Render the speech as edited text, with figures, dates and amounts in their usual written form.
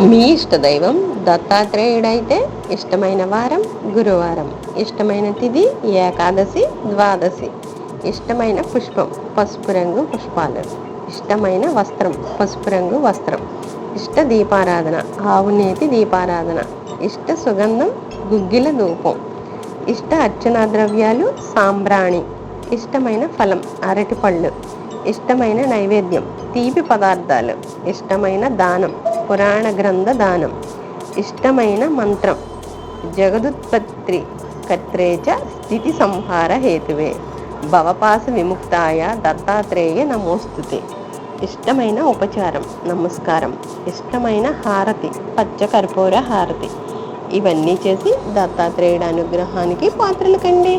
మీ ఇష్టదైవం దత్తాత్రేయుడైతే ఇష్టమైన వారం గురువారం, ఇష్టమైన తిథి ఏకాదశి, ద్వాదశి, ఇష్టమైన పుష్పం పసుపు రంగు పుష్పాలు, ఇష్టమైన వస్త్రం పసుపు రంగు వస్త్రం, ఇష్ట దీపారాధన ఆవునేతి దీపారాధన, ఇష్ట సుగంధం గుగ్గిల ధూపం, ఇష్ట అర్చనా ద్రవ్యాలు సాంబ్రాణి, ఇష్టమైన ఫలం అరటిపళ్ళు, ఇష్టమైన నైవేద్యం తీపి పదార్థాలు, ఇష్టమైన దానం పురాణ గ్రంథ దానం, ఇష్టమైన మంత్రం జగదుత్పత్తి కర్త్రేచ స్థితి సంహార హేతువే భవపాస విముక్తాయ దత్తాత్రేయ నమోస్తుతే. ఇష్టమైన ఉపచారం నమస్కారం, ఇష్టమైన హారతి పచ్చ కర్పూర హారతి. ఇవన్నీ చేసి దత్తాత్రేయుడు అనుగ్రహానికి పాత్రలు కండి.